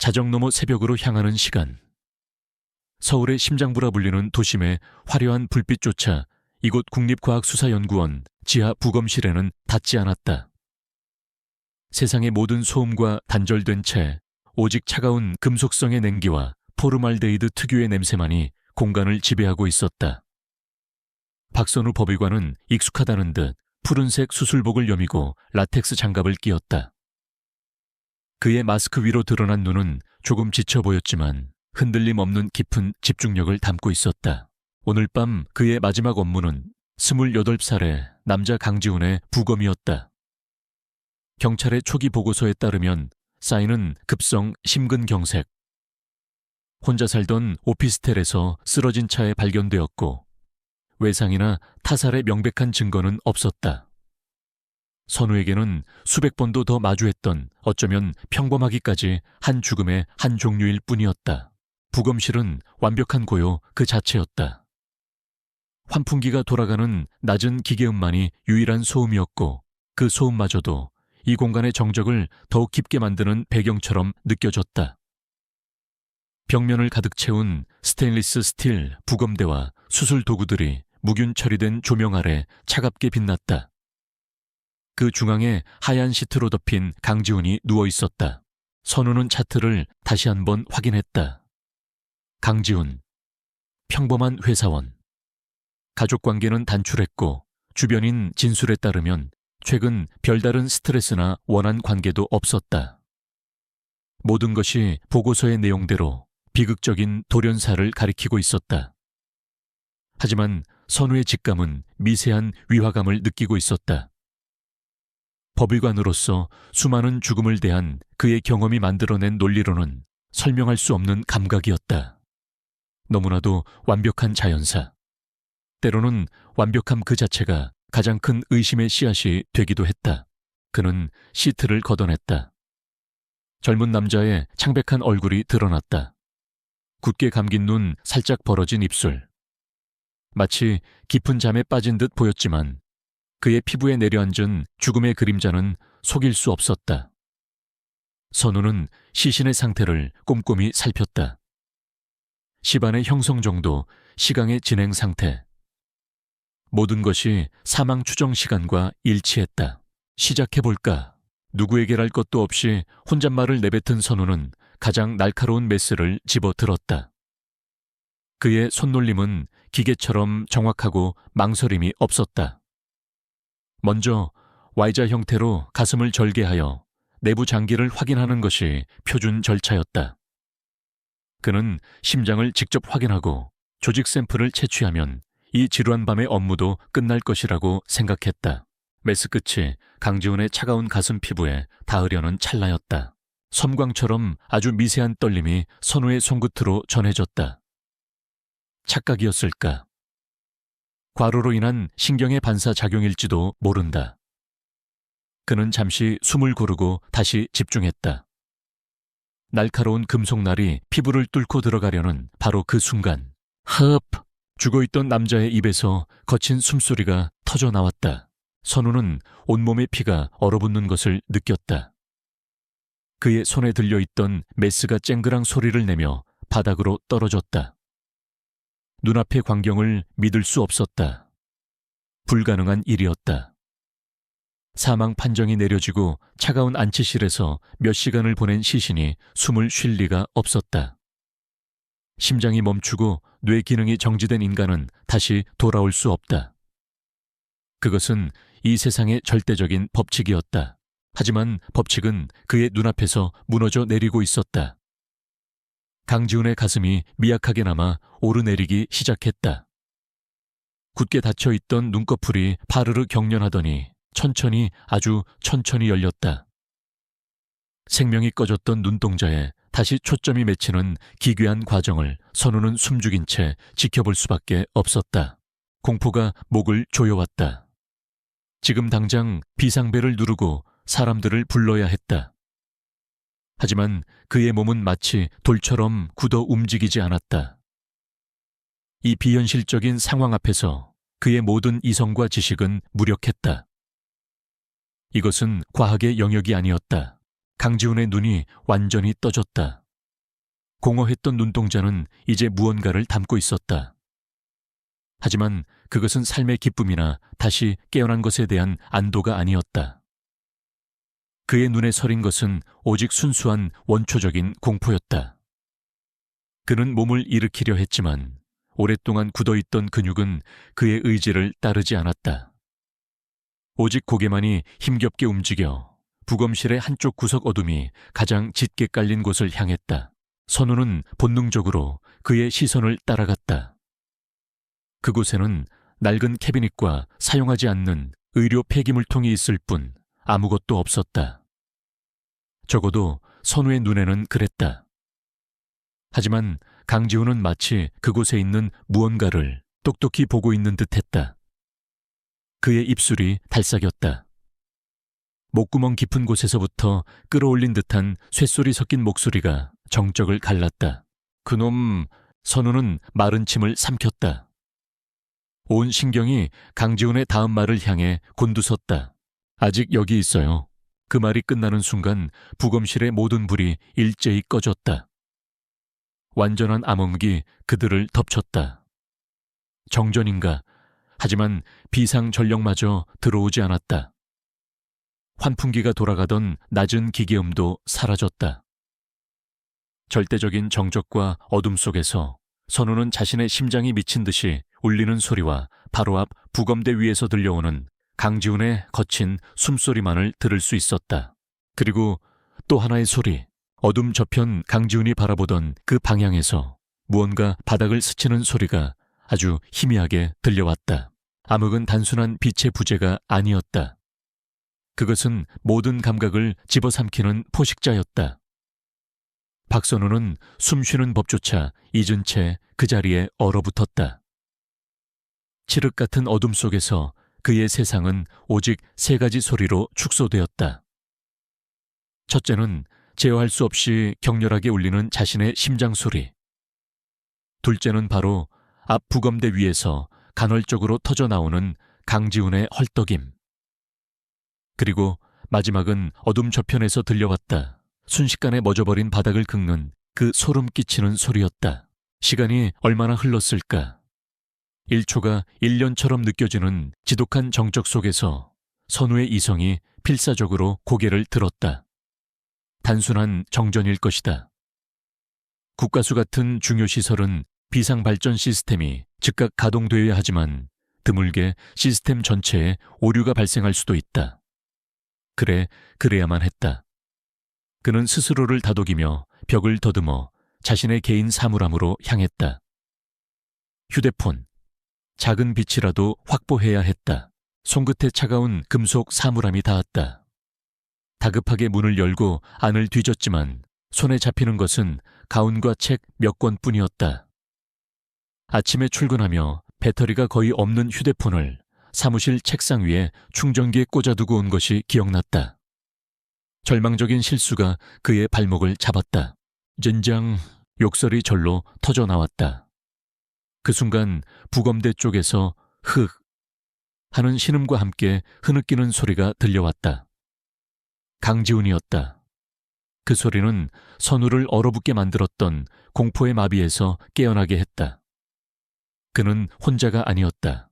자정 넘어 새벽으로 향하는 시간. 서울의 심장부라 불리는 도심의 화려한 불빛조차 이곳 국립과학수사연구원 지하 부검실에는 닿지 않았다. 세상의 모든 소음과 단절된 채 오직 차가운 금속성의 냉기와 포르말데이드 특유의 냄새만이 공간을 지배하고 있었다. 박선우 법의관은 익숙하다는 듯 푸른색 수술복을 여미고 라텍스 장갑을 끼었다. 그의 마스크 위로 드러난 눈은 조금 지쳐 보였지만 흔들림 없는 깊은 집중력을 담고 있었다. 오늘 밤 그의 마지막 업무는 28살의 남자 강지훈의 부검이었다. 경찰의 초기 보고서에 따르면 사인은 급성 심근경색. 혼자 살던 오피스텔에서 쓰러진 차에 발견되었고 외상이나 타살의 명백한 증거는 없었다. 선우에게는 수백 번도 더 마주했던 어쩌면 평범하기까지 한 죽음의 한 종류일 뿐이었다. 부검실은 완벽한 고요 그 자체였다. 환풍기가 돌아가는 낮은 기계음만이 유일한 소음이었고 그 소음마저도 이 공간의 정적을 더욱 깊게 만드는 배경처럼 느껴졌다. 벽면을 가득 채운 스테인리스 스틸 부검대와 수술 도구들이 무균 처리된 조명 아래 차갑게 빛났다. 그 중앙에 하얀 시트로 덮인 강지훈이 누워 있었다. 선우는 차트를 다시 한번 확인했다. 강지훈, 평범한 회사원. 가족관계는 단출했고 주변인 진술에 따르면 최근 별다른 스트레스나 원한 관계도 없었다. 모든 것이 보고서의 내용대로 비극적인 돌연사를 가리키고 있었다. 하지만 선우의 직감은 미세한 위화감을 느끼고 있었다. 법의관으로서 수많은 죽음을 대한 그의 경험이 만들어낸 논리로는 설명할 수 없는 감각이었다. 너무나도 완벽한 자연사. 때로는 완벽함 그 자체가 가장 큰 의심의 씨앗이 되기도 했다. 그는 시트를 걷어냈다. 젊은 남자의 창백한 얼굴이 드러났다. 굳게 감긴 눈, 살짝 벌어진 입술. 마치 깊은 잠에 빠진 듯 보였지만 그의 피부에 내려앉은 죽음의 그림자는 속일 수 없었다. 선우는 시신의 상태를 꼼꼼히 살폈다. 시반의 형성 정도, 시강의 진행 상태. 모든 것이 사망 추정 시간과 일치했다. 시작해볼까? 누구에게랄 것도 없이 혼잣말을 내뱉은 선우는 가장 날카로운 메스를 집어들었다. 그의 손놀림은 기계처럼 정확하고 망설임이 없었다. 먼저 Y자 형태로 가슴을 절개하여 내부 장기를 확인하는 것이 표준 절차였다. 그는 심장을 직접 확인하고 조직 샘플을 채취하면 이 지루한 밤의 업무도 끝날 것이라고 생각했다. 메스 끝이 강지훈의 차가운 가슴 피부에 닿으려는 찰나였다. 섬광처럼 아주 미세한 떨림이 선우의 손끝으로 전해졌다. 착각이었을까? 과로로 인한 신경의 반사작용일지도 모른다. 그는 잠시 숨을 고르고 다시 집중했다. 날카로운 금속날이 피부를 뚫고 들어가려는 바로 그 순간, 흡! 죽어있던 남자의 입에서 거친 숨소리가 터져 나왔다. 선우는 온몸의 피가 얼어붙는 것을 느꼈다. 그의 손에 들려있던 메스가 쨍그랑 소리를 내며 바닥으로 떨어졌다. 눈앞의 광경을 믿을 수 없었다. 불가능한 일이었다. 사망 판정이 내려지고 차가운 안치실에서 몇 시간을 보낸 시신이 숨을 쉴 리가 없었다. 심장이 멈추고 뇌 기능이 정지된 인간은 다시 돌아올 수 없다. 그것은 이 세상의 절대적인 법칙이었다. 하지만 법칙은 그의 눈앞에서 무너져 내리고 있었다. 강지훈의 가슴이 미약하게나마 오르내리기 시작했다. 굳게 닫혀있던 눈꺼풀이 파르르 경련하더니 천천히, 아주 천천히 열렸다. 생명이 꺼졌던 눈동자에 다시 초점이 맺히는 기괴한 과정을 선우는 숨죽인 채 지켜볼 수밖에 없었다. 공포가 목을 조여왔다. 지금 당장 비상벨을 누르고 사람들을 불러야 했다. 하지만 그의 몸은 마치 돌처럼 굳어 움직이지 않았다. 이 비현실적인 상황 앞에서 그의 모든 이성과 지식은 무력했다. 이것은 과학의 영역이 아니었다. 강지훈의 눈이 완전히 떠졌다. 공허했던 눈동자는 이제 무언가를 담고 있었다. 하지만 그것은 삶의 기쁨이나 다시 깨어난 것에 대한 안도가 아니었다. 그의 눈에 서린 것은 오직 순수한 원초적인 공포였다. 그는 몸을 일으키려 했지만 오랫동안 굳어있던 근육은 그의 의지를 따르지 않았다. 오직 고개만이 힘겹게 움직여 부검실의 한쪽 구석 어둠이 가장 짙게 깔린 곳을 향했다. 선우는 본능적으로 그의 시선을 따라갔다. 그곳에는 낡은 캐비닛과 사용하지 않는 의료 폐기물통이 있을 뿐 아무것도 없었다. 적어도 선우의 눈에는 그랬다. 하지만 강지훈은 마치 그곳에 있는 무언가를 똑똑히 보고 있는 듯했다. 그의 입술이 달싹였다. 목구멍 깊은 곳에서부터 끌어올린 듯한 쇳소리 섞인 목소리가 정적을 갈랐다. 그놈. 선우는 마른 침을 삼켰다. 온 신경이 강지훈의 다음 말을 향해 곤두섰다. 아직 여기 있어요. 그 말이 끝나는 순간 부검실의 모든 불이 일제히 꺼졌다. 완전한 암흑이 그들을 덮쳤다. 정전인가? 하지만 비상전력마저 들어오지 않았다. 환풍기가 돌아가던 낮은 기계음도 사라졌다. 절대적인 정적과 어둠 속에서 선우는 자신의 심장이 미친 듯이 울리는 소리와 바로 앞 부검대 위에서 들려오는 강지훈의 거친 숨소리만을 들을 수 있었다. 그리고 또 하나의 소리, 어둠 저편 강지훈이 바라보던 그 방향에서 무언가 바닥을 스치는 소리가 아주 희미하게 들려왔다. 암흑은 단순한 빛의 부재가 아니었다. 그것은 모든 감각을 집어삼키는 포식자였다. 박선우는 숨쉬는 법조차 잊은 채 그 자리에 얼어붙었다. 칠흑 같은 어둠 속에서 그의 세상은 오직 세 가지 소리로 축소되었다. 첫째는 제어할 수 없이 격렬하게 울리는 자신의 심장 소리. 둘째는 바로 앞 부검대 위에서 간헐적으로 터져나오는 강지훈의 헐떡임. 그리고 마지막은 어둠 저편에서 들려왔다. 순식간에 멎어버린 바닥을 긁는 그 소름 끼치는 소리였다. 시간이 얼마나 흘렀을까? 1초가 1년처럼 느껴지는 지독한 정적 속에서 선우의 이성이 필사적으로 고개를 들었다. 단순한 정전일 것이다. 국가수 같은 중요 시설은 비상발전 시스템이 즉각 가동되어야 하지만 드물게 시스템 전체에 오류가 발생할 수도 있다. 그래야만 했다. 그는 스스로를 다독이며 벽을 더듬어 자신의 개인 사물함으로 향했다. 휴대폰, 작은 빛이라도 확보해야 했다. 손끝에 차가운 금속 사물함이 닿았다. 다급하게 문을 열고 안을 뒤졌지만 손에 잡히는 것은 가운과 책 몇 권뿐이었다. 아침에 출근하며 배터리가 거의 없는 휴대폰을 사무실 책상 위에 충전기에 꽂아두고 온 것이 기억났다. 절망적인 실수가 그의 발목을 잡았다. 젠장. 욕설이 절로 터져나왔다. 그 순간 부검대 쪽에서 흑 하는 신음과 함께 흐느끼는 소리가 들려왔다. 강지훈이었다. 그 소리는 선우를 얼어붙게 만들었던 공포의 마비에서 깨어나게 했다. 그는 혼자가 아니었다.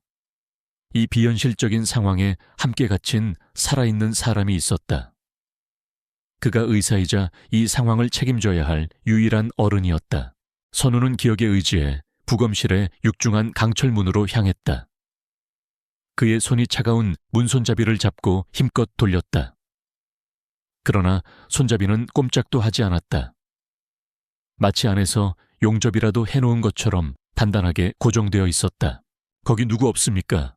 이 비현실적인 상황에 함께 갇힌 살아있는 사람이 있었다. 그가 의사이자 이 상황을 책임져야 할 유일한 어른이었다. 선우는 기억에 의지해 부검실의 육중한 강철문으로 향했다. 그의 손이 차가운 문손잡이를 잡고 힘껏 돌렸다. 그러나 손잡이는 꼼짝도 하지 않았다. 마치 안에서 용접이라도 해놓은 것처럼 단단하게 고정되어 있었다. 거기 누구 없습니까?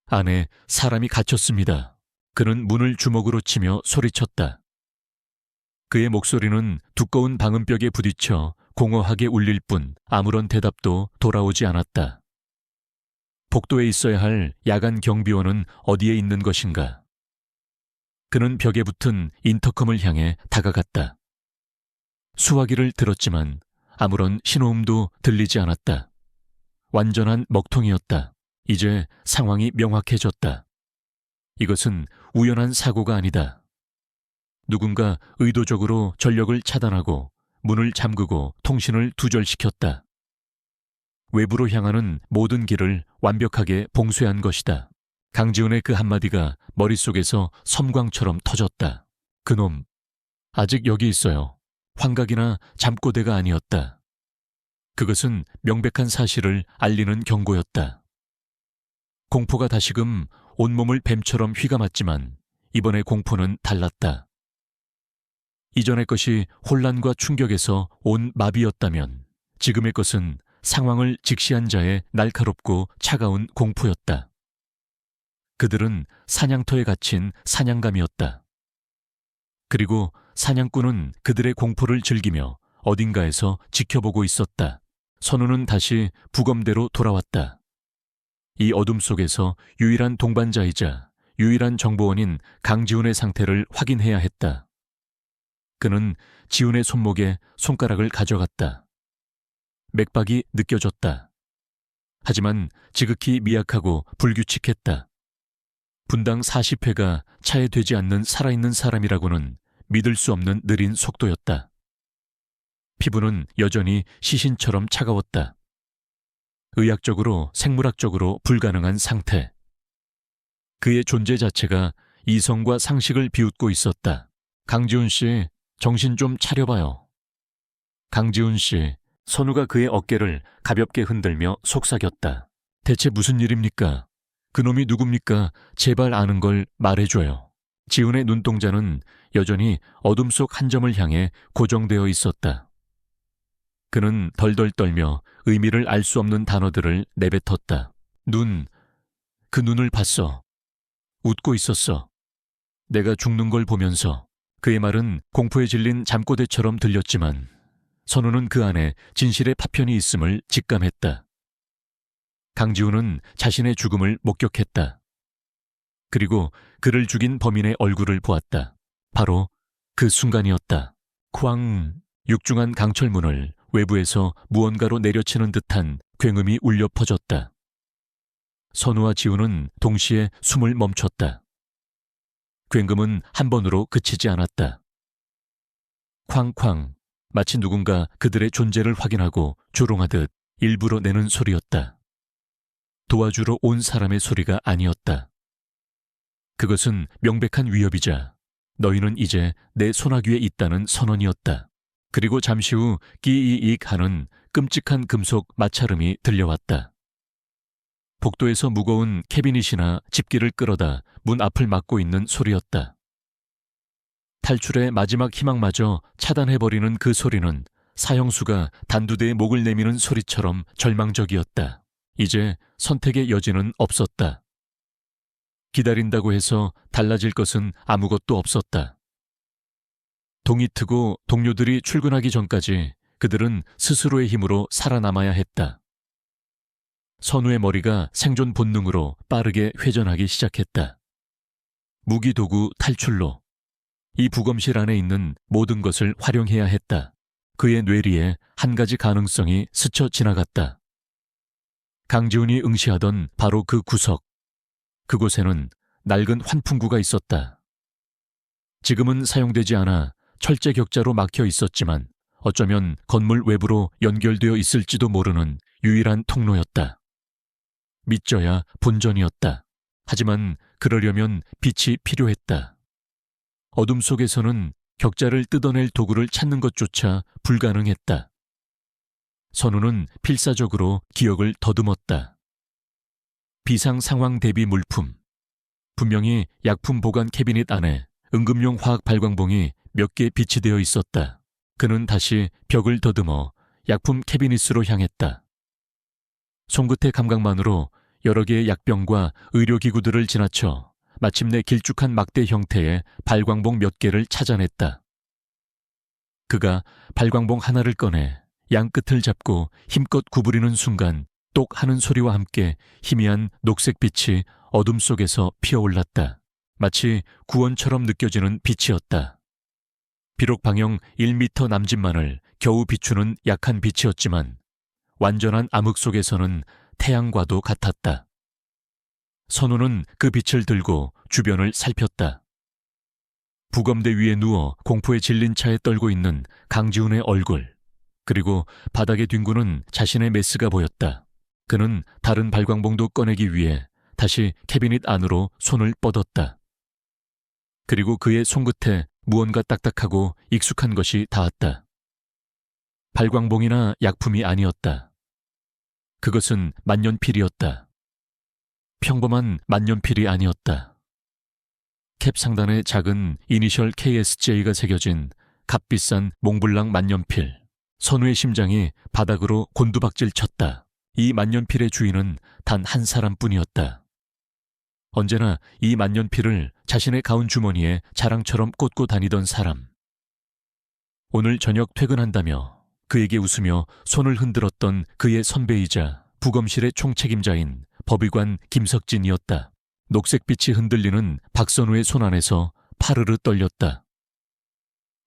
안에 사람이 갇혔습니다. 그는 문을 주먹으로 치며 소리쳤다. 그의 목소리는 두꺼운 방음벽에 부딪혀 공허하게 울릴 뿐 아무런 대답도 돌아오지 않았다. 복도에 있어야 할 야간 경비원은 어디에 있는 것인가? 그는 벽에 붙은 인터컴을 향해 다가갔다. 수화기를 들었지만 아무런 신호음도 들리지 않았다. 완전한 먹통이었다. 이제 상황이 명확해졌다. 이것은 우연한 사고가 아니다. 누군가 의도적으로 전력을 차단하고 문을 잠그고 통신을 두절시켰다. 외부로 향하는 모든 길을 완벽하게 봉쇄한 것이다. 강지훈의 그 한마디가 머릿속에서 섬광처럼 터졌다. 그놈, 아직 여기 있어요. 환각이나 잠꼬대가 아니었다. 그것은 명백한 사실을 알리는 경고였다. 공포가 다시금 온몸을 뱀처럼 휘감았지만 이번의 공포는 달랐다. 이전의 것이 혼란과 충격에서 온 마비였다면 지금의 것은 상황을 직시한 자의 날카롭고 차가운 공포였다. 그들은 사냥터에 갇힌 사냥감이었다. 그리고 사냥꾼은 그들의 공포를 즐기며 어딘가에서 지켜보고 있었다. 선우는 다시 부검대로 돌아왔다. 이 어둠 속에서 유일한 동반자이자 유일한 정보원인 강지훈의 상태를 확인해야 했다. 그는 지훈의 손목에 손가락을 가져갔다. 맥박이 느껴졌다. 하지만 지극히 미약하고 불규칙했다. 분당 40회가 차에 되지 않는 살아있는 사람이라고는 믿을 수 없는 느린 속도였다. 피부는 여전히 시신처럼 차가웠다. 의학적으로 생물학적으로 불가능한 상태. 그의 존재 자체가 이성과 상식을 비웃고 있었다. 강지훈 씨, 정신 좀 차려봐요. 강지훈 씨, 선우가 그의 어깨를 가볍게 흔들며 속삭였다. 대체 무슨 일입니까? 그놈이 누굽니까? 제발 아는 걸 말해줘요. 지훈의 눈동자는 여전히 어둠 속 한 점을 향해 고정되어 있었다. 그는 덜덜 떨며 의미를 알 수 없는 단어들을 내뱉었다. 그 눈을 봤어. 웃고 있었어. 내가 죽는 걸 보면서. 그의 말은 공포에 질린 잠꼬대처럼 들렸지만 선우는 그 안에 진실의 파편이 있음을 직감했다. 강지훈은 자신의 죽음을 목격했다. 그리고 그를 죽인 범인의 얼굴을 보았다. 바로 그 순간이었다. 쾅! 육중한 강철문을 외부에서 무언가로 내려치는 듯한 굉음이 울려 퍼졌다. 선우와 지훈은 동시에 숨을 멈췄다. 굉음은 한 번으로 그치지 않았다. 쾅쾅! 마치 누군가 그들의 존재를 확인하고 조롱하듯 일부러 내는 소리였다. 도와주러 온 사람의 소리가 아니었다. 그것은 명백한 위협이자 너희는 이제 내 손아귀에 있다는 선언이었다. 그리고 잠시 후 끼이익 하는 끔찍한 금속 마찰음이 들려왔다. 복도에서 무거운 캐비닛이나 집기를 끌어다 문 앞을 막고 있는 소리였다. 탈출의 마지막 희망마저 차단해버리는 그 소리는 사형수가 단두대에 목을 내미는 소리처럼 절망적이었다. 이제 선택의 여지는 없었다. 기다린다고 해서 달라질 것은 아무것도 없었다. 동이 트고 동료들이 출근하기 전까지 그들은 스스로의 힘으로 살아남아야 했다. 선우의 머리가 생존 본능으로 빠르게 회전하기 시작했다. 무기 도구 탈출로 이 부검실 안에 있는 모든 것을 활용해야 했다. 그의 뇌리에 한 가지 가능성이 스쳐 지나갔다. 강지훈이 응시하던 바로 그 구석. 그곳에는 낡은 환풍구가 있었다. 지금은 사용되지 않아 철제 격자로 막혀 있었지만 어쩌면 건물 외부로 연결되어 있을지도 모르는 유일한 통로였다. 믿져야 본전이었다. 하지만 그러려면 빛이 필요했다. 어둠 속에서는 격자를 뜯어낼 도구를 찾는 것조차 불가능했다. 선우는 필사적으로 기억을 더듬었다. 비상 상황 대비 물품. 분명히 약품 보관 캐비닛 안에 응급용 화학 발광봉이 몇 개 비치되어 있었다. 그는 다시 벽을 더듬어 약품 캐비닛으로 향했다. 손끝의 감각만으로 여러 개의 약병과 의료기구들을 지나쳐 마침내 길쭉한 막대 형태의 발광봉 몇 개를 찾아냈다. 그가 발광봉 하나를 꺼내 양 끝을 잡고 힘껏 구부리는 순간 똑 하는 소리와 함께 희미한 녹색빛이 어둠 속에서 피어올랐다. 마치 구원처럼 느껴지는 빛이었다. 비록 방형 1m 남짓만을 겨우 비추는 약한 빛이었지만 완전한 암흑 속에서는 태양과도 같았다. 선우는 그 빛을 들고 주변을 살폈다. 부검대 위에 누워 공포에 질린 차에 떨고 있는 강지훈의 얼굴, 그리고 바닥에 뒹구는 자신의 메스가 보였다. 그는 다른 발광봉도 꺼내기 위해 다시 캐비닛 안으로 손을 뻗었다. 그리고 그의 손끝에 무언가 딱딱하고 익숙한 것이 닿았다. 발광봉이나 약품이 아니었다. 그것은 만년필이었다. 평범한 만년필이 아니었다. 캡 상단에 작은 이니셜 KSJ가 새겨진 값비싼 몽블랑 만년필. 선우의 심장이 바닥으로 곤두박질 쳤다. 이 만년필의 주인은 단 한 사람뿐이었다. 언제나 이 만년필을 자신의 가운 주머니에 자랑처럼 꽂고 다니던 사람. 오늘 저녁 퇴근한다며 그에게 웃으며 손을 흔들었던 그의 선배이자 부검실의 총책임자인 법의관 김석진이었다. 녹색빛이 흔들리는 박선우의 손 안에서 파르르 떨렸다.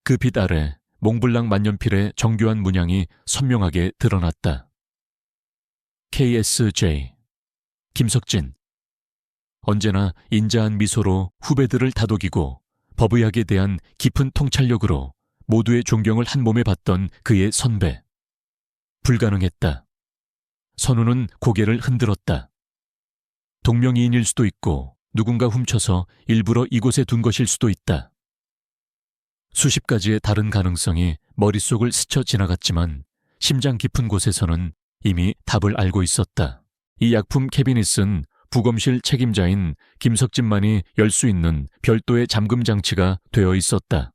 그 빛 아래 몽블랑 만년필의 정교한 문양이 선명하게 드러났다. KSJ 김석진. 언제나 인자한 미소로 후배들을 다독이고 법의학에 대한 깊은 통찰력으로 모두의 존경을 한 몸에 받던 그의 선배. 불가능했다. 선우는 고개를 흔들었다. 동명이인일 수도 있고 누군가 훔쳐서 일부러 이곳에 둔 것일 수도 있다. 수십 가지의 다른 가능성이 머릿속을 스쳐 지나갔지만 심장 깊은 곳에서는 이미 답을 알고 있었다. 이 약품 캐비닛은 부검실 책임자인 김석진만이 열 수 있는 별도의 잠금 장치가 되어 있었다.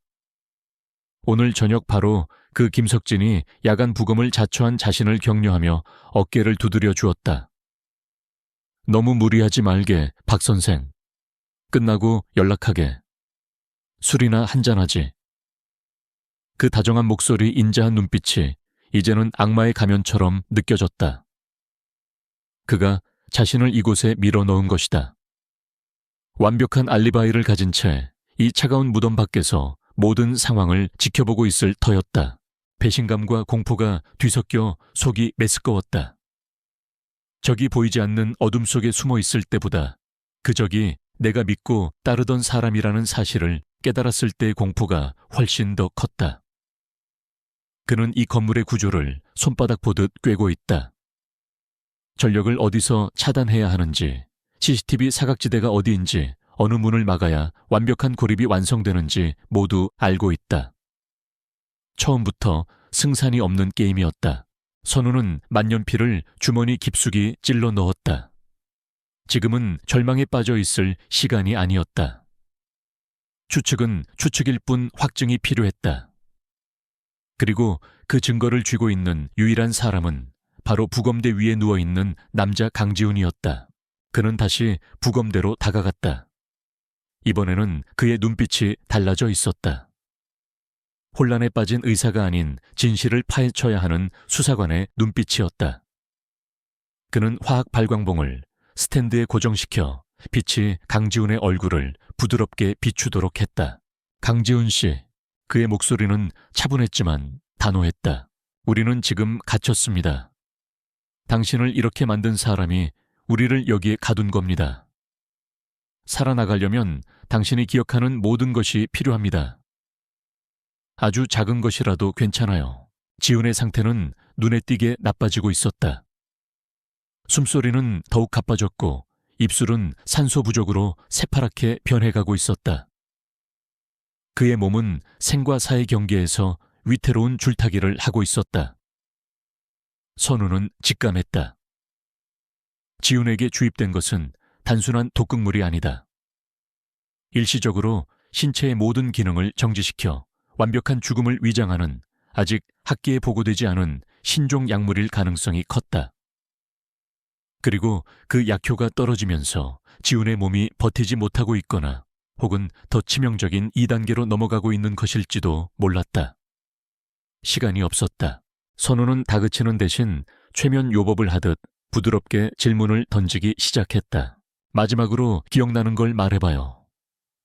오늘 저녁 바로 그 김석진이 야간 부검을 자처한 자신을 격려하며 어깨를 두드려 주었다. 너무 무리하지 말게, 박 선생. 끝나고 연락하게. 술이나 한잔하지. 그 다정한 목소리, 인자한 눈빛이 이제는 악마의 가면처럼 느껴졌다. 그가 자신을 이곳에 밀어넣은 것이다. 완벽한 알리바이를 가진 채 이 차가운 무덤 밖에서 모든 상황을 지켜보고 있을 터였다. 배신감과 공포가 뒤섞여 속이 메스꺼웠다. 적이 보이지 않는 어둠 속에 숨어 있을 때보다 그 적이 내가 믿고 따르던 사람이라는 사실을 깨달았을 때의 공포가 훨씬 더 컸다. 그는 이 건물의 구조를 손바닥 보듯 꿰고 있다. 전력을 어디서 차단해야 하는지, CCTV 사각지대가 어디인지, 어느 문을 막아야 완벽한 고립이 완성되는지 모두 알고 있다. 처음부터 승산이 없는 게임이었다. 선우는 만년필을 주머니 깊숙이 찔러 넣었다. 지금은 절망에 빠져 있을 시간이 아니었다. 추측은 추측일 뿐 확증이 필요했다. 그리고 그 증거를 쥐고 있는 유일한 사람은 바로 부검대 위에 누워있는 남자 강지훈이었다. 그는 다시 부검대로 다가갔다. 이번에는 그의 눈빛이 달라져 있었다. 혼란에 빠진 의사가 아닌 진실을 파헤쳐야 하는 수사관의 눈빛이었다. 그는 화학 발광봉을 스탠드에 고정시켜 빛이 강지훈의 얼굴을 부드럽게 비추도록 했다. 강지훈 씨, 그의 목소리는 차분했지만 단호했다. 우리는 지금 갇혔습니다. 당신을 이렇게 만든 사람이 우리를 여기에 가둔 겁니다. 살아나가려면 당신이 기억하는 모든 것이 필요합니다. 아주 작은 것이라도 괜찮아요. 지훈의 상태는 눈에 띄게 나빠지고 있었다. 숨소리는 더욱 가빠졌고 입술은 산소 부족으로 새파랗게 변해가고 있었다. 그의 몸은 생과 사의 경계에서 위태로운 줄타기를 하고 있었다. 선우는 직감했다. 지훈에게 주입된 것은 단순한 독극물이 아니다. 일시적으로 신체의 모든 기능을 정지시켜 완벽한 죽음을 위장하는 아직 학계에 보고되지 않은 신종 약물일 가능성이 컸다. 그리고 그 약효가 떨어지면서 지훈의 몸이 버티지 못하고 있거나 혹은 더 치명적인 2단계로 넘어가고 있는 것일지도 몰랐다. 시간이 없었다. 선우는 다그치는 대신 최면 요법을 하듯 부드럽게 질문을 던지기 시작했다. 마지막으로 기억나는 걸 말해봐요.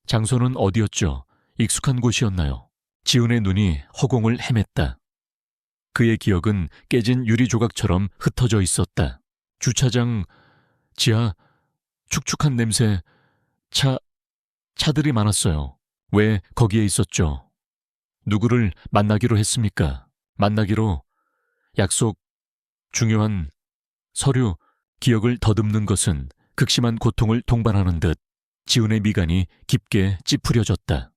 장소는 어디였죠? 익숙한 곳이었나요? 지훈의 눈이 허공을 헤맸다. 그의 기억은 깨진 유리 조각처럼 흩어져 있었다. 주차장 지하, 축축한 냄새, 차들이 많았어요. 왜 거기에 있었죠? 누구를 만나기로 했습니까? 만나기로 약속, 중요한 서류, 기억을 더듬는 것은 극심한 고통을 동반하는 듯 지훈의 미간이 깊게 찌푸려졌다.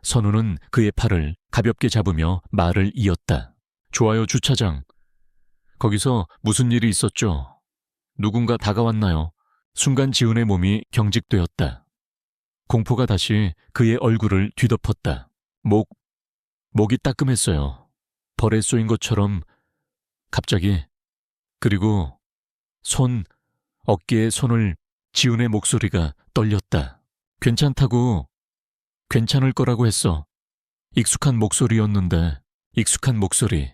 선우는 그의 팔을 가볍게 잡으며 말을 이었다. 좋아요, 주차장. 거기서 무슨 일이 있었죠? 누군가 다가왔나요? 순간 지훈의 몸이 경직되었다. 공포가 다시 그의 얼굴을 뒤덮었다. 목이 따끔했어요. 벌에 쏘인 것처럼 갑자기. 그리고 어깨에 손을. 지훈의 목소리가 떨렸다. 괜찮다고, 괜찮을 거라고 했어. 익숙한 목소리였는데, 익숙한 목소리.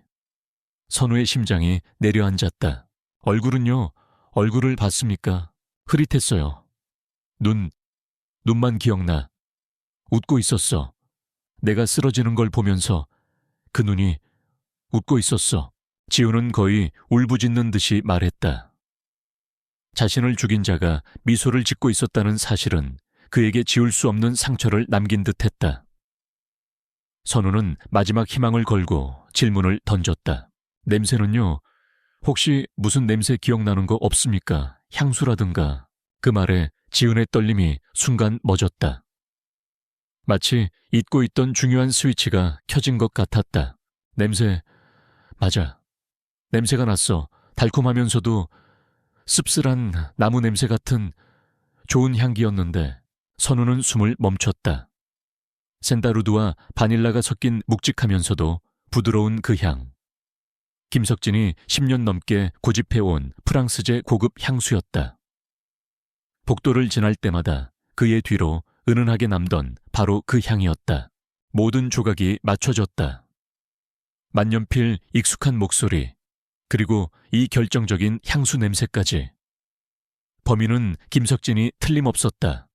선우의 심장이 내려앉았다. 얼굴을 봤습니까? 흐릿했어요. 눈만 기억나. 웃고 있었어. 내가 쓰러지는 걸 보면서 그 눈이 웃고 있었어. 지훈은 거의 울부짖는 듯이 말했다. 자신을 죽인 자가 미소를 짓고 있었다는 사실은 그에게 지울 수 없는 상처를 남긴 듯했다. 선우는 마지막 희망을 걸고 질문을 던졌다. 냄새는요? 혹시 무슨 냄새 기억나는 거 없습니까? 향수라든가. 그 말에 지훈의 떨림이 순간 멎었다. 마치 잊고 있던 중요한 스위치가 켜진 것 같았다. 맞아. 냄새가 났어. 달콤하면서도 씁쓸한 나무 냄새 같은 좋은 향기였는데. 선우는 숨을 멈췄다. 샌다루드와 바닐라가 섞인 묵직하면서도 부드러운 그 향. 김석진이 10년 넘게 고집해온 프랑스제 고급 향수였다. 복도를 지날 때마다 그의 뒤로 은은하게 남던 바로 그 향이었다. 모든 조각이 맞춰졌다. 만년필 익숙한 목소리, 그리고 이 결정적인 향수 냄새까지. 범인은 김석진이 틀림없었다.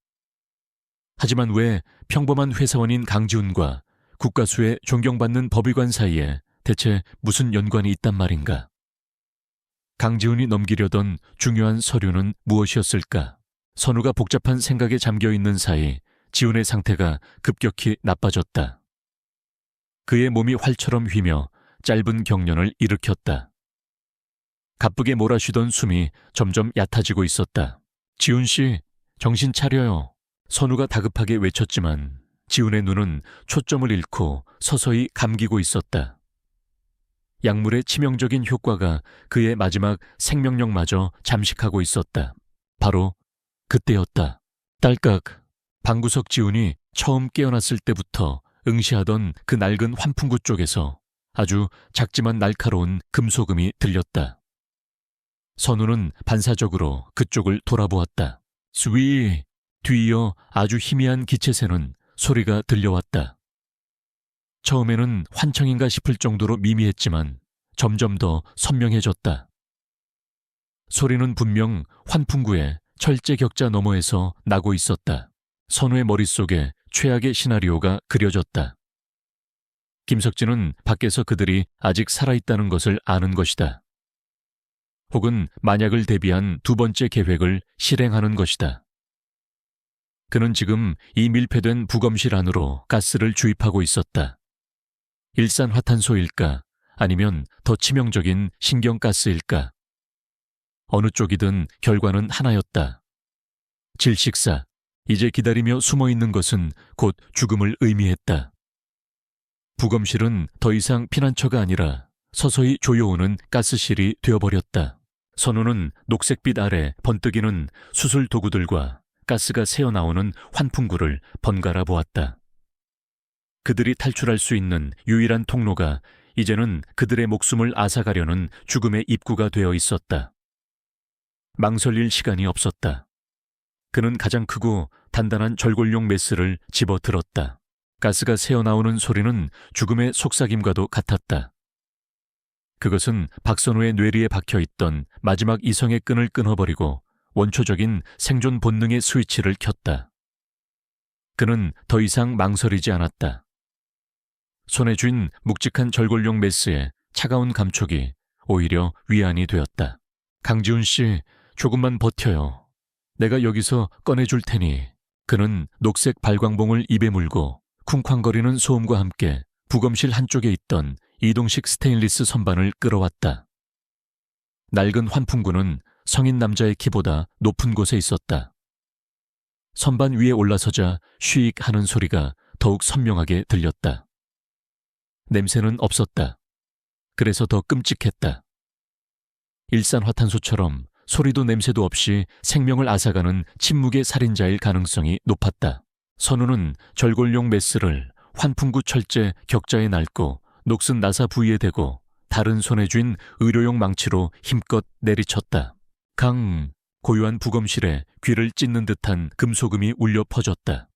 하지만 왜 평범한 회사원인 강지훈과 국가수의 존경받는 법의관 사이에 대체 무슨 연관이 있단 말인가? 강지훈이 넘기려던 중요한 서류는 무엇이었을까? 선우가 복잡한 생각에 잠겨있는 사이 지훈의 상태가 급격히 나빠졌다. 그의 몸이 활처럼 휘며 짧은 경련을 일으켰다. 가쁘게 몰아쉬던 숨이 점점 얕아지고 있었다. 지훈 씨, 정신 차려요. 선우가 다급하게 외쳤지만 지훈의 눈은 초점을 잃고 서서히 감기고 있었다. 약물의 치명적인 효과가 그의 마지막 생명력마저 잠식하고 있었다. 바로 그때였다. 딸깍. 방구석 지훈이 처음 깨어났을 때부터 응시하던 그 낡은 환풍구 쪽에서 아주 작지만 날카로운 금소금이 들렸다. 선우는 반사적으로 그쪽을 돌아보았다. 스위. 뒤이어 아주 희미한 기체새는 소리가 들려왔다. 처음에는 환청인가 싶을 정도로 미미했지만 점점 더 선명해졌다. 소리는 분명 환풍구의 철제 격자 너머에서 나고 있었다. 선우의 머릿속에 최악의 시나리오가 그려졌다. 김석진은 밖에서 그들이 아직 살아있다는 것을 아는 것이다. 혹은 만약을 대비한 두 번째 계획을 실행하는 것이다. 그는 지금 이 밀폐된 부검실 안으로 가스를 주입하고 있었다. 일산화탄소일까? 아니면 더 치명적인 신경가스일까? 어느 쪽이든 결과는 하나였다. 질식사. 이제 기다리며 숨어있는 것은 곧 죽음을 의미했다. 부검실은 더 이상 피난처가 아니라 서서히 조여오는 가스실이 되어버렸다. 선우는 녹색빛 아래 번뜩이는 수술 도구들과 가스가 새어나오는 환풍구를 번갈아 보았다. 그들이 탈출할 수 있는 유일한 통로가 이제는 그들의 목숨을 앗아가려는 죽음의 입구가 되어 있었다. 망설일 시간이 없었다. 그는 가장 크고 단단한 절골용 메스를 집어들었다. 가스가 새어나오는 소리는 죽음의 속삭임과도 같았다. 그것은 박선우의 뇌리에 박혀있던 마지막 이성의 끈을 끊어버리고 원초적인 생존 본능의 스위치를 켰다. 그는 더 이상 망설이지 않았다. 손에 쥔 묵직한 절골용 메스의 차가운 감촉이 오히려 위안이 되었다. 강지훈 씨, 조금만 버텨요. 내가 여기서 꺼내줄 테니. 그는 녹색 발광봉을 입에 물고 쿵쾅거리는 소음과 함께 부검실 한쪽에 있던 이동식 스테인리스 선반을 끌어왔다. 낡은 환풍구는 성인 남자의 키보다 높은 곳에 있었다. 선반 위에 올라서자 쉬익 하는 소리가 더욱 선명하게 들렸다. 냄새는 없었다. 그래서 더 끔찍했다. 일산화탄소처럼 소리도 냄새도 없이 생명을 앗아가는 침묵의 살인자일 가능성이 높았다. 선우는 절골용 메스를 환풍구 철제 격자에 낡고 녹슨 나사 부위에 대고 다른 손에 쥔 의료용 망치로 힘껏 내리쳤다. 강! 고요한 부검실에 귀를 찢는 듯한 금소금이 울려 퍼졌다.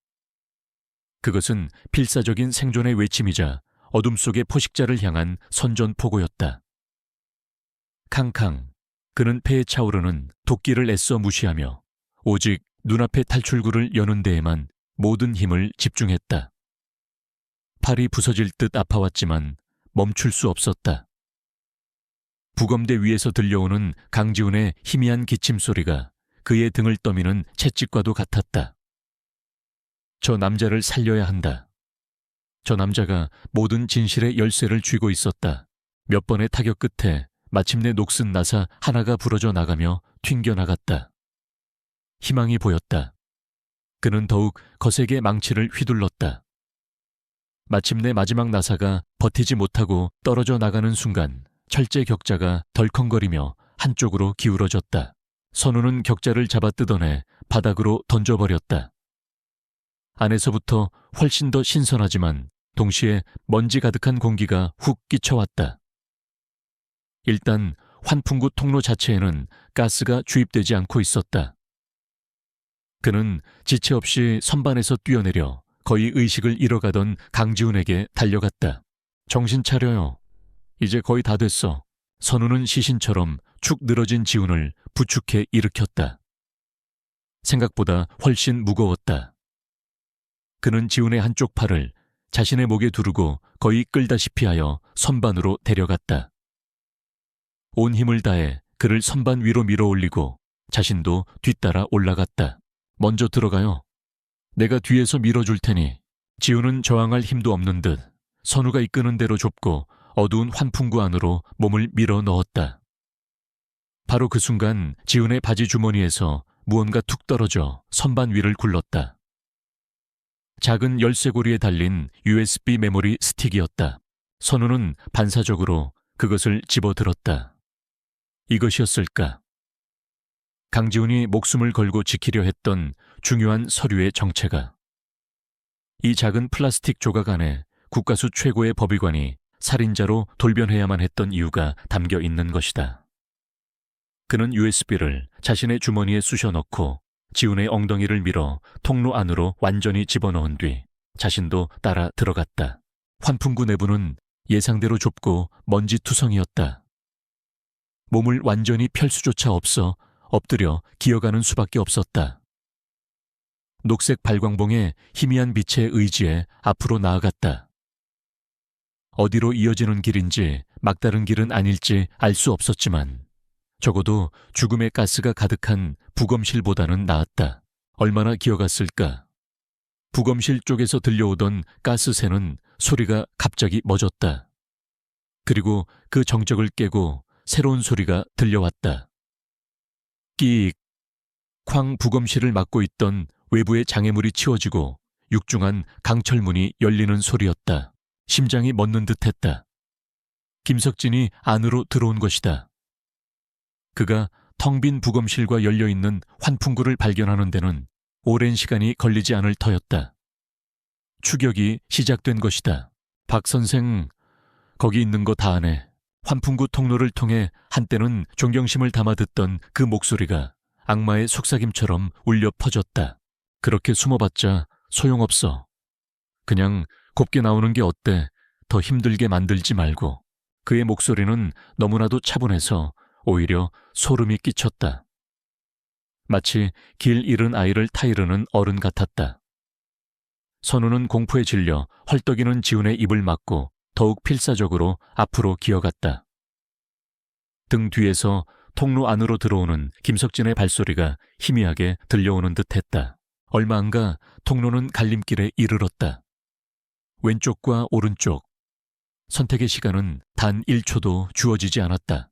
그것은 필사적인 생존의 외침이자 어둠 속의 포식자를 향한 선전포고였다. 캉캉! 그는 폐에 차오르는 도끼를 애써 무시하며 오직 눈앞의 탈출구를 여는 데에만 모든 힘을 집중했다. 팔이 부서질 듯 아파왔지만 멈출 수 없었다. 부검대 위에서 들려오는 강지훈의 희미한 기침 소리가 그의 등을 떠미는 채찍과도 같았다. 저 남자를 살려야 한다. 저 남자가 모든 진실의 열쇠를 쥐고 있었다. 몇 번의 타격 끝에 마침내 녹슨 나사 하나가 부러져 나가며 튕겨나갔다. 희망이 보였다. 그는 더욱 거세게 망치를 휘둘렀다. 마침내 마지막 나사가 버티지 못하고 떨어져 나가는 순간 철제 격자가 덜컹거리며 한쪽으로 기울어졌다. 선우는 격자를 잡아 뜯어내 바닥으로 던져버렸다. 안에서부터 훨씬 더 신선하지만 동시에 먼지 가득한 공기가 훅 끼쳐왔다. 일단 환풍구 통로 자체에는 가스가 주입되지 않고 있었다. 그는 지체 없이 선반에서 뛰어내려 거의 의식을 잃어가던 강지훈에게 달려갔다. 정신 차려요. 이제 거의 다 됐어. 선우는 시신처럼 축 늘어진 지훈을 부축해 일으켰다. 생각보다 훨씬 무거웠다. 그는 지훈의 한쪽 팔을 자신의 목에 두르고 거의 끌다시피 하여 선반으로 데려갔다. 온 힘을 다해 그를 선반 위로 밀어 올리고 자신도 뒤따라 올라갔다. 먼저 들어가요. 내가 뒤에서 밀어줄 테니. 지훈은 저항할 힘도 없는 듯 선우가 이끄는 대로 좁고 어두운 환풍구 안으로 몸을 밀어 넣었다. 바로 그 순간 지훈의 바지 주머니에서 무언가 툭 떨어져 선반 위를 굴렀다. 작은 열쇠고리에 달린 USB 메모리 스틱이었다. 선우는 반사적으로 그것을 집어들었다. 이것이었을까? 강지훈이 목숨을 걸고 지키려 했던 중요한 서류의 정체가. 이 작은 플라스틱 조각 안에 국가수 최고의 법의관이 살인자로 돌변해야만 했던 이유가 담겨 있는 것이다. 그는 USB를 자신의 주머니에 쑤셔 넣고 지훈의 엉덩이를 밀어 통로 안으로 완전히 집어넣은 뒤 자신도 따라 들어갔다. 환풍구 내부는 예상대로 좁고 먼지투성이었다. 몸을 완전히 펼 수조차 없어 엎드려 기어가는 수밖에 없었다. 녹색 발광봉의 희미한 빛에 의지해 앞으로 나아갔다. 어디로 이어지는 길인지 막다른 길은 아닐지 알 수 없었지만 적어도 죽음의 가스가 가득한 부검실보다는 나았다. 얼마나 기어갔을까? 부검실 쪽에서 들려오던 가스새는 소리가 갑자기 멎었다. 그리고 그 정적을 깨고 새로운 소리가 들려왔다. 끼익! 쾅 부검실을 막고 있던 외부의 장애물이 치워지고 육중한 강철문이 열리는 소리였다. 심장이 멎는 듯했다. 김석진이 안으로 들어온 것이다. 그가 텅 빈 부검실과 열려있는 환풍구를 발견하는 데는 오랜 시간이 걸리지 않을 터였다. 추격이 시작된 것이다. 박 선생, 거기 있는 거 다 아네. 환풍구 통로를 통해 한때는 존경심을 담아 듣던 그 목소리가 악마의 속삭임처럼 울려 퍼졌다. 그렇게 숨어봤자 소용없어. 그냥 곱게 나오는 게 어때? 더 힘들게 만들지 말고. 그의 목소리는 너무나도 차분해서 오히려 소름이 끼쳤다. 마치 길 잃은 아이를 타이르는 어른 같았다. 선우는 공포에 질려 헐떡이는 지훈의 입을 막고 더욱 필사적으로 앞으로 기어갔다. 등 뒤에서 통로 안으로 들어오는 김석진의 발소리가 희미하게 들려오는 듯했다. 얼마 안 가 통로는 갈림길에 이르렀다. 왼쪽과 오른쪽. 선택의 시간은 단 1초도 주어지지 않았다.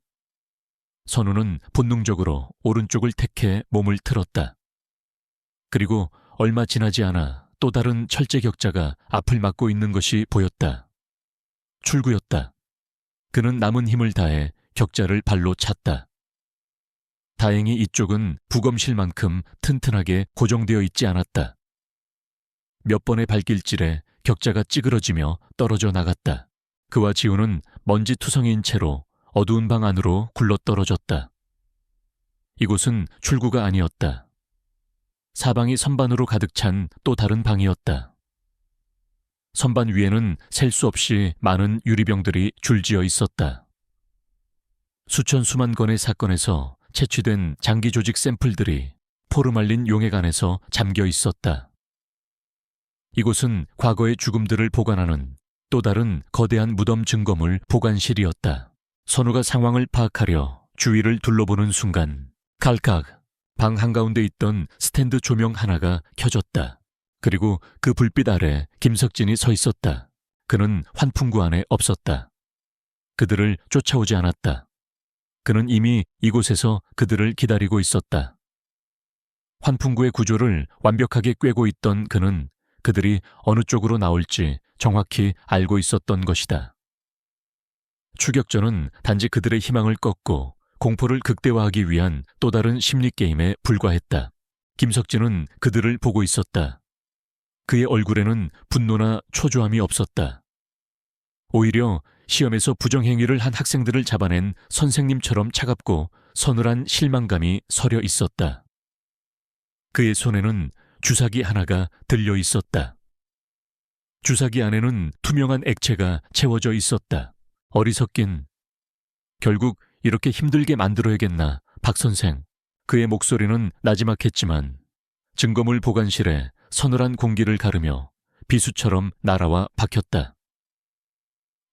선우는 본능적으로 오른쪽을 택해 몸을 틀었다. 그리고 얼마 지나지 않아 또 다른 철제 격자가 앞을 막고 있는 것이 보였다. 출구였다. 그는 남은 힘을 다해 격자를 발로 찼다. 다행히 이쪽은 부검실만큼 튼튼하게 고정되어 있지 않았다. 몇 번의 발길질에 격자가 찌그러지며 떨어져 나갔다. 그와 지우는 먼지 투성이인 채로 어두운 방 안으로 굴러떨어졌다. 이곳은 출구가 아니었다. 사방이 선반으로 가득 찬 또 다른 방이었다. 선반 위에는 셀 수 없이 많은 유리병들이 줄지어 있었다. 수천 수만 건의 사건에서 채취된 장기 조직 샘플들이 포르말린 용액 안에서 잠겨 있었다. 이곳은 과거의 죽음들을 보관하는 또 다른 거대한 무덤 증거물 보관실이었다. 선우가 상황을 파악하려 주위를 둘러보는 순간 칼칵 방 한가운데 있던 스탠드 조명 하나가 켜졌다. 그리고 그 불빛 아래 김석진이 서 있었다. 그는 환풍구 안에 없었다. 그들을 쫓아오지 않았다. 그는 이미 이곳에서 그들을 기다리고 있었다. 환풍구의 구조를 완벽하게 꿰고 있던 그는 그들이 어느 쪽으로 나올지 정확히 알고 있었던 것이다. 추격전은 단지 그들의 희망을 꺾고 공포를 극대화하기 위한 또 다른 심리게임에 불과했다. 김석진은 그들을 보고 있었다. 그의 얼굴에는 분노나 초조함이 없었다. 오히려 시험에서 부정행위를 한 학생들을 잡아낸 선생님처럼 차갑고 서늘한 실망감이 서려 있었다. 그의 손에는 주사기 하나가 들려 있었다. 주사기 안에는 투명한 액체가 채워져 있었다. 어리석긴. 결국 이렇게 힘들게 만들어야겠나, 박 선생. 그의 목소리는 나지막했지만 증거물 보관실에 서늘한 공기를 가르며 비수처럼 날아와 박혔다.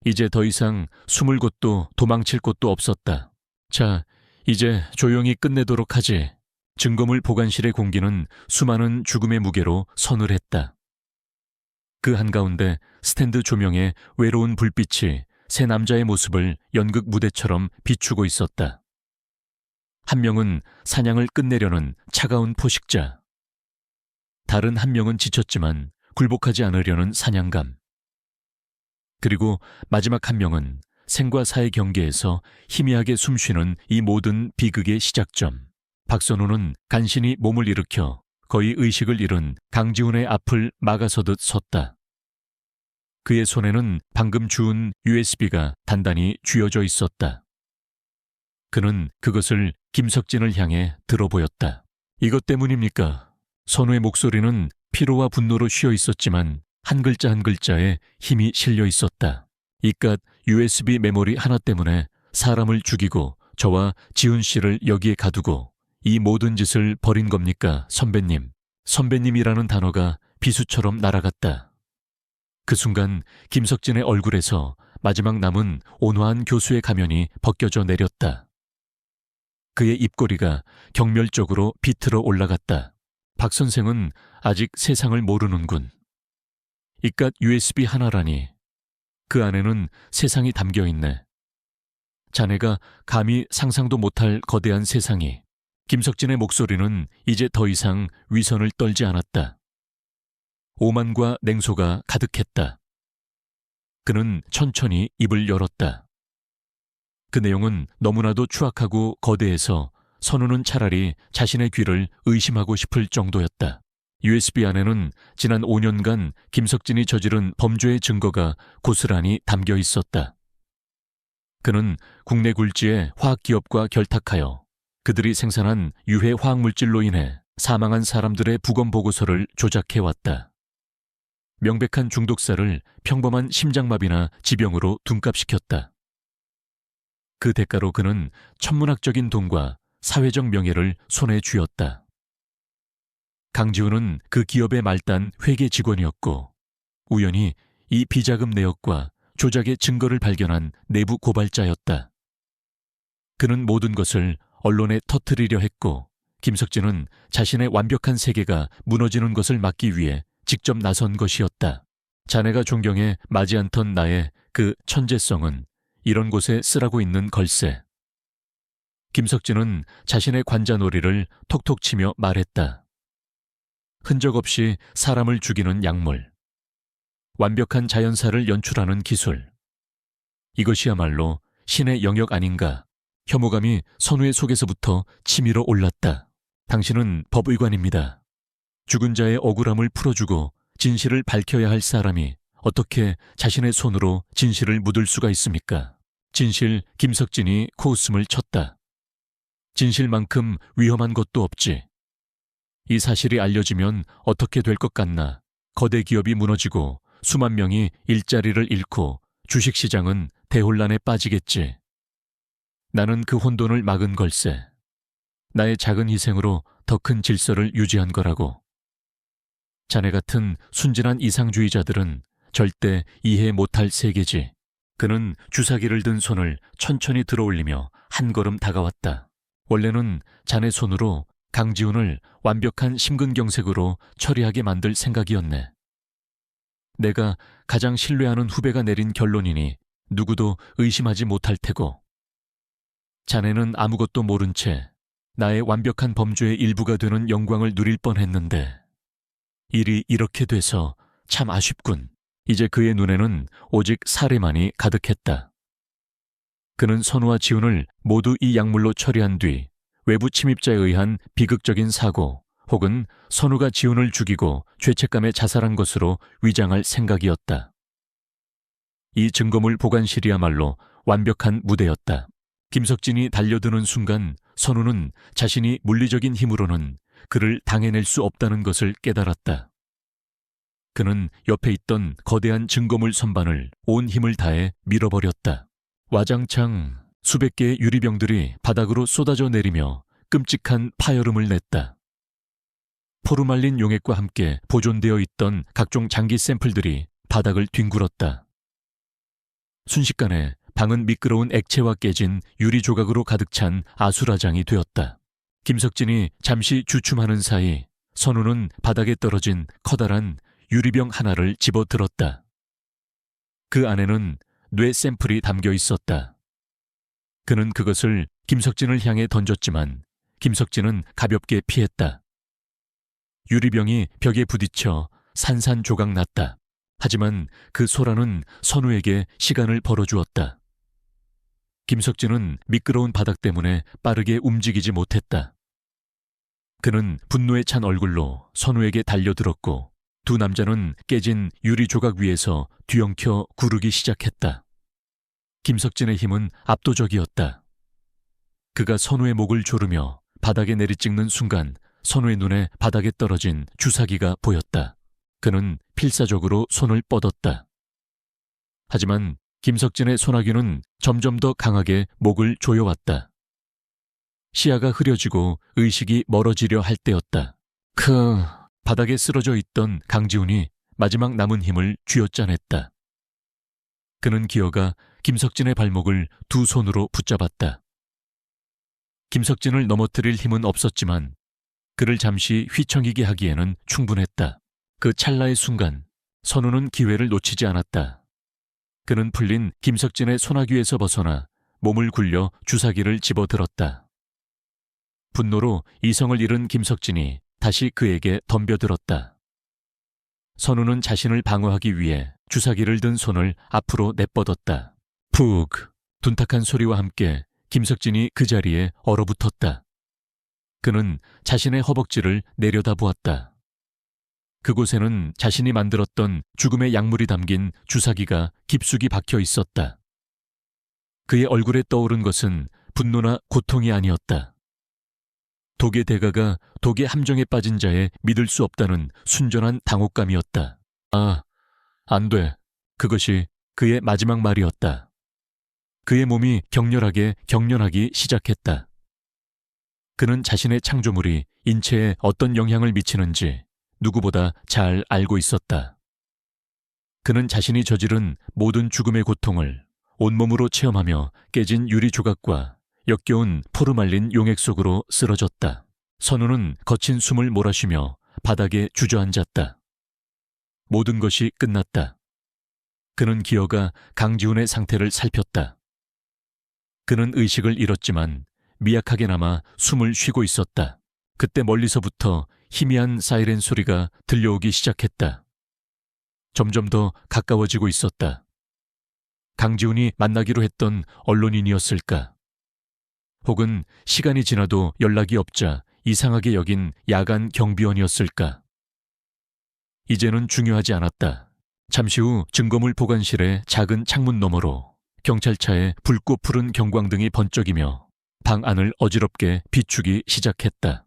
이제 더 이상 숨을 곳도 도망칠 곳도 없었다. 자, 이제 조용히 끝내도록 하지. 증거물 보관실의 공기는 수많은 죽음의 무게로 서늘했다. 그 한가운데 스탠드 조명에 외로운 불빛이 세 남자의 모습을 연극 무대처럼 비추고 있었다. 한 명은 사냥을 끝내려는 차가운 포식자. 다른 한 명은 지쳤지만 굴복하지 않으려는 사냥감. 그리고 마지막 한 명은 생과 사의 경계에서 희미하게 숨쉬는 이 모든 비극의 시작점. 박선우는 간신히 몸을 일으켜 거의 의식을 잃은 강지훈의 앞을 막아서듯 섰다. 그의 손에는 방금 주운 USB가 단단히 쥐어져 있었다. 그는 그것을 김석진을 향해 들어보였다. 이것 때문입니까? 선우의 목소리는 피로와 분노로 쉬어 있었지만 한 글자 한 글자에 힘이 실려 있었다. 이깟 USB 메모리 하나 때문에 사람을 죽이고 저와 지훈 씨를 여기에 가두고 이 모든 짓을 벌인 겁니까, 선배님? 선배님이라는 단어가 비수처럼 날아갔다. 그 순간 김석진의 얼굴에서 마지막 남은 온화한 교수의 가면이 벗겨져 내렸다. 그의 입꼬리가 경멸적으로 비틀어 올라갔다. 박 선생은 아직 세상을 모르는군. 이깟 USB 하나라니. 그 안에는 세상이 담겨 있네. 자네가 감히 상상도 못할 거대한 세상이. 김석진의 목소리는 이제 더 이상 위선을 떨지 않았다. 오만과 냉소가 가득했다. 그는 천천히 입을 열었다. 그 내용은 너무나도 추악하고 거대해서 선우는 차라리 자신의 귀를 의심하고 싶을 정도였다. USB 안에는 지난 5년간 김석진이 저지른 범죄의 증거가 고스란히 담겨 있었다. 그는 국내 굴지의 화학기업과 결탁하여 그들이 생산한 유해 화학물질로 인해 사망한 사람들의 부검 보고서를 조작해왔다. 명백한 중독사를 평범한 심장마비나 지병으로 둔갑시켰다. 그 대가로 그는 천문학적인 돈과 사회적 명예를 손에 쥐었다. 강지훈은 그 기업의 말단 회계 직원이었고 우연히 이 비자금 내역과 조작의 증거를 발견한 내부 고발자였다. 그는 모든 것을 언론에 터뜨리려 했고 김석진은 자신의 완벽한 세계가 무너지는 것을 막기 위해 직접 나선 것이었다. 자네가 존경해 마지 않던 나의 그 천재성은 이런 곳에 쓰라고 있는 걸세. 김석진은 자신의 관자놀이를 톡톡 치며 말했다. 흔적 없이 사람을 죽이는 약물. 완벽한 자연사를 연출하는 기술. 이것이야말로 신의 영역 아닌가. 혐오감이 선우의 속에서부터 치밀어 올랐다. 당신은 법의관입니다. 죽은 자의 억울함을 풀어주고 진실을 밝혀야 할 사람이 어떻게 자신의 손으로 진실을 묻을 수가 있습니까? 진실 김석진이 코웃음을 쳤다. 진실만큼 위험한 것도 없지. 이 사실이 알려지면 어떻게 될 것 같나. 거대 기업이 무너지고 수만 명이 일자리를 잃고 주식시장은 대혼란에 빠지겠지. 나는 그 혼돈을 막은 걸세. 나의 작은 희생으로 더 큰 질서를 유지한 거라고. 자네 같은 순진한 이상주의자들은 절대 이해 못할 세계지. 그는 주사기를 든 손을 천천히 들어올리며 한 걸음 다가왔다. 원래는 자네 손으로 강지훈을 완벽한 심근경색으로 처리하게 만들 생각이었네. 내가 가장 신뢰하는 후배가 내린 결론이니 누구도 의심하지 못할 테고. 자네는 아무것도 모른 채 나의 완벽한 범죄의 일부가 되는 영광을 누릴 뻔했는데 일이 이렇게 돼서 참 아쉽군. 이제 그의 눈에는 오직 사례만이 가득했다. 그는 선우와 지훈을 모두 이 약물로 처리한 뒤 외부 침입자에 의한 비극적인 사고 혹은 선우가 지훈을 죽이고 죄책감에 자살한 것으로 위장할 생각이었다. 이 증거물 보관실이야말로 완벽한 무대였다. 김석진이 달려드는 순간 선우는 자신이 물리적인 힘으로는 그를 당해낼 수 없다는 것을 깨달았다. 그는 옆에 있던 거대한 증거물 선반을 온 힘을 다해 밀어버렸다. 와장창 수백 개의 유리병들이 바닥으로 쏟아져 내리며 끔찍한 파열음을 냈다. 포르말린 용액과 함께 보존되어 있던 각종 장기 샘플들이 바닥을 뒹굴었다. 순식간에 방은 미끄러운 액체와 깨진 유리 조각으로 가득 찬 아수라장이 되었다. 김석진이 잠시 주춤하는 사이 선우는 바닥에 떨어진 커다란 유리병 하나를 집어들었다. 그 안에는 뇌 샘플이 담겨 있었다. 그는 그것을 김석진을 향해 던졌지만 김석진은 가볍게 피했다. 유리병이 벽에 부딪혀 산산조각 났다. 하지만 그 소라는 선우에게 시간을 벌어주었다. 김석진은 미끄러운 바닥 때문에 빠르게 움직이지 못했다. 그는 분노에 찬 얼굴로 선우에게 달려들었고 두 남자는 깨진 유리 조각 위에서 뒤엉켜 구르기 시작했다. 김석진의 힘은 압도적이었다. 그가 선우의 목을 조르며 바닥에 내리찍는 순간 선우의 눈에 바닥에 떨어진 주사기가 보였다. 그는 필사적으로 손을 뻗었다. 하지만 김석진의 소나기는 점점 더 강하게 목을 조여왔다. 시야가 흐려지고 의식이 멀어지려 할 때였다. 바닥에 쓰러져 있던 강지훈이 마지막 남은 힘을 쥐어짜냈다. 그는 기어가 김석진의 발목을 두 손으로 붙잡았다. 김석진을 넘어뜨릴 힘은 없었지만 그를 잠시 휘청이게 하기에는 충분했다. 그 찰나의 순간 선우는 기회를 놓치지 않았다. 그는 풀린 김석진의 소나귀에서 벗어나 몸을 굴려 주사기를 집어들었다. 분노로 이성을 잃은 김석진이 다시 그에게 덤벼들었다. 선우는 자신을 방어하기 위해 주사기를 든 손을 앞으로 내뻗었다. 푹! 둔탁한 소리와 함께 김석진이 그 자리에 얼어붙었다. 그는 자신의 허벅지를 내려다보았다. 그곳에는 자신이 만들었던 죽음의 약물이 담긴 주사기가 깊숙이 박혀 있었다. 그의 얼굴에 떠오른 것은 분노나 고통이 아니었다. 독의 대가가 독의 함정에 빠진 자의 믿을 수 없다는 순전한 당혹감이었다. 안 돼. 그것이 그의 마지막 말이었다. 그의 몸이 경련하기 시작했다. 그는 자신의 창조물이 인체에 어떤 영향을 미치는지 누구보다 잘 알고 있었다. 그는 자신이 저지른 모든 죽음의 고통을 온몸으로 체험하며 깨진 유리 조각과 역겨운 포르말린 용액 속으로 쓰러졌다. 선우는 거친 숨을 몰아쉬며 바닥에 주저앉았다. 모든 것이 끝났다. 그는 기어가 강지훈의 상태를 살폈다. 그는 의식을 잃었지만 미약하게나마 숨을 쉬고 있었다. 그때 멀리서부터 희미한 사이렌 소리가 들려오기 시작했다. 점점 더 가까워지고 있었다. 강지훈이 만나기로 했던 언론인이었을까? 혹은 시간이 지나도 연락이 없자 이상하게 여긴 야간 경비원이었을까? 이제는 중요하지 않았다. 잠시 후 증거물 보관실의 작은 창문 너머로 경찰차에 붉고 푸른 경광등이 번쩍이며 방 안을 어지럽게 비추기 시작했다.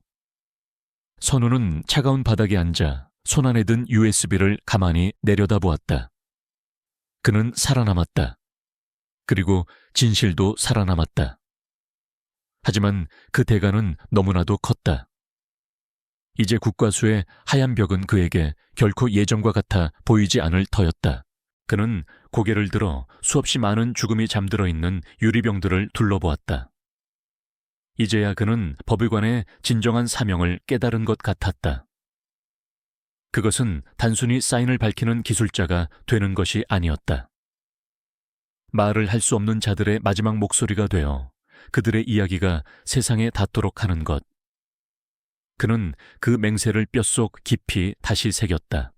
선우는 차가운 바닥에 앉아 손안에 든 USB를 가만히 내려다보았다. 그는 살아남았다. 그리고 진실도 살아남았다. 하지만 그 대가는 너무나도 컸다. 이제 국과수의 하얀 벽은 그에게 결코 예전과 같아 보이지 않을 터였다. 그는 고개를 들어 수없이 많은 죽음이 잠들어 있는 유리병들을 둘러보았다. 이제야 그는 법의관의 진정한 사명을 깨달은 것 같았다. 그것은 단순히 사인을 밝히는 기술자가 되는 것이 아니었다. 말을 할 수 없는 자들의 마지막 목소리가 되어 그들의 이야기가 세상에 닿도록 하는 것. 그는 그 맹세를 뼛속 깊이 다시 새겼다.